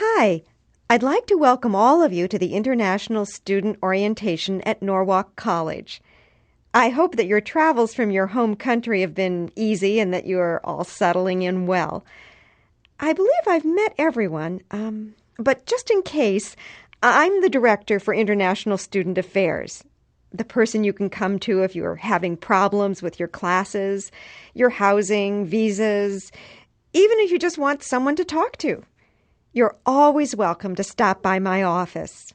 Hi, I'd like to welcome all of you to the International Student Orientation at Norwalk College. I hope that your travels from your home country have been easy and that you are all settling in well. I believe I've met everyone, but just in case, I'm the Director for International Student Affairs, the person you can come to if you're having problems with your classes, your housing, visas, even if you just want someone to talk to. You're always welcome to stop by my office.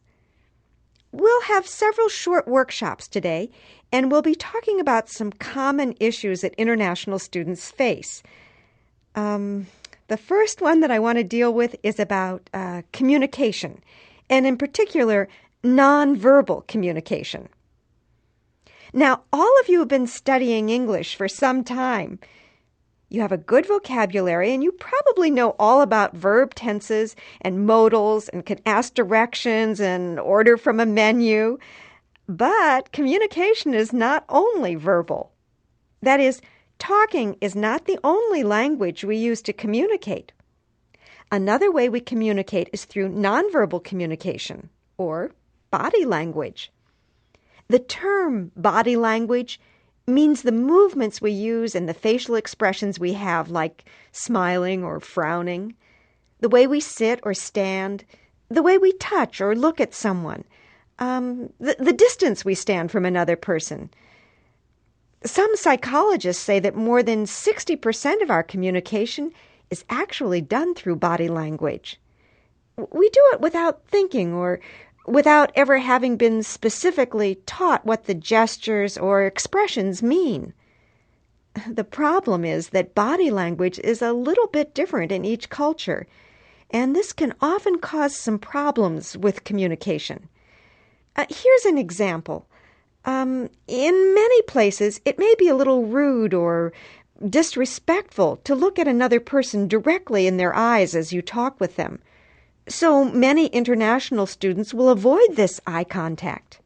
We'll have several short workshops today, and we'll be talking about some common issues that international students face. The first one that I want to deal with is about communication, and in particular, nonverbal communication. Now, all of you have been studying English for some time. You have a good vocabulary, and you probably know all about verb tenses and modals and can ask directions and order from a menu. But communication is not only verbal. That is, talking is not the only language we use to communicate. Another way we communicate is through nonverbal communication, or body language. The term body language means the movements we use and the facial expressions we have, like smiling or frowning, the way we sit or stand, the way we touch or look at someone, the distance we stand from another person. Some psychologists say that more than 60% of our communication is actually done through body language. We do it without thinking or without ever having been specifically taught what the gestures or expressions mean. The problem is that body language is a little bit different in each culture, and this can often cause some problems with communication. Here's an example. In many places, it may be a little rude or disrespectful to look at another person directly in their eyes as you talk with them. So many international students will avoid this eye contact.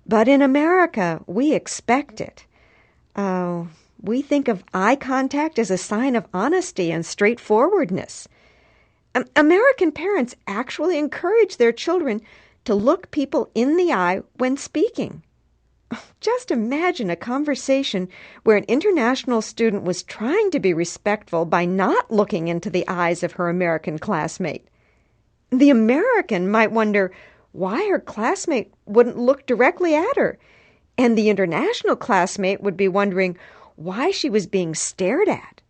But in America, we expect it. We think of eye contact as a sign of honesty and straightforwardness. American parents actually encourage their children to look people in the eye when speaking. Just imagine a conversation where an international student was trying to be respectful by not looking into the eyes of her American classmate. The American might wonder why her classmate wouldn't look directly at her, and the international classmate would be wondering why she was being stared at.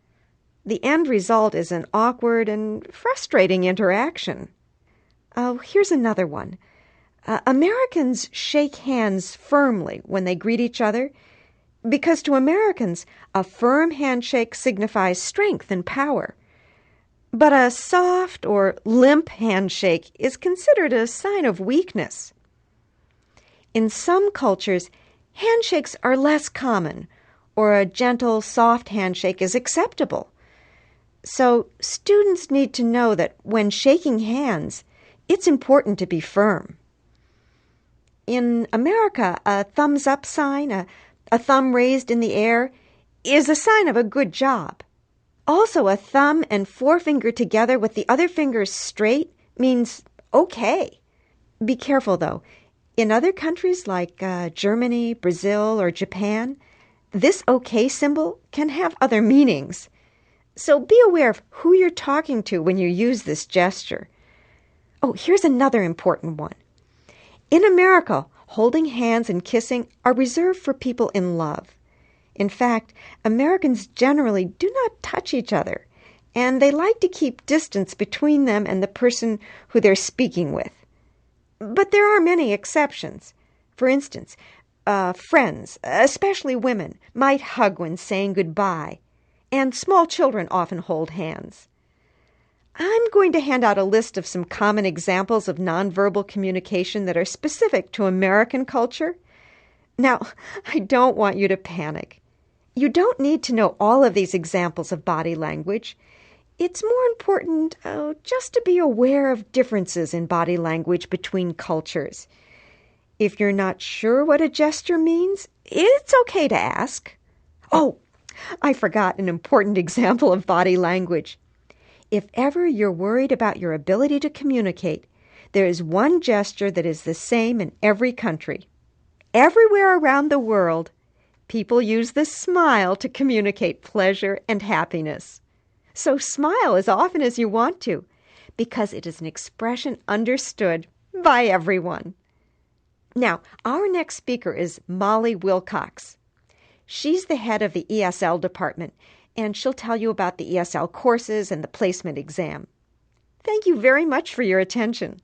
The end result is an awkward and frustrating interaction. Oh, here's another one. Americans shake hands firmly when they greet each other because to Americans, a firm handshake signifies strength and power. But a soft or limp handshake is considered a sign of weakness. In some cultures, handshakes are less common, or a gentle, soft handshake is acceptable. So students need to know that when shaking hands, it's important to be firm. In America, a thumbs-up sign, a thumb raised in the air, is a sign of a good job. Also, a thumb and forefinger together with the other fingers straight means okay. Be careful, though. In other countries like Germany, Brazil, or Japan, this okay symbol can have other meanings. So be aware of who you're talking to when you use this gesture. Oh, here's another important one. In America, holding hands and kissing are reserved for people in love. In fact, Americans generally do not touch each other, and they like to keep distance between them and the person who they're speaking with. But there are many exceptions. For instance, friends, especially women, might hug when saying goodbye, and small children often hold hands. I'm going to hand out a list of some common examples of nonverbal communication that are specific to American culture. Now, I don't want you to panic. You don't need to know all of these examples of body language. It's more important just to be aware of differences in body language between cultures. If you're not sure what a gesture means, it's okay to ask. Oh, I forgot an important example of body language. If ever you're worried about your ability to communicate, there is one gesture that is the same in every country. Everywhere around the world, people use the smile to communicate pleasure and happiness. So smile as often as you want to, because it is an expression understood by everyone. Now, our next speaker is Molly Wilcox. She's the head of the ESL department, and she'll tell you about the ESL courses and the placement exam. Thank you very much for your attention.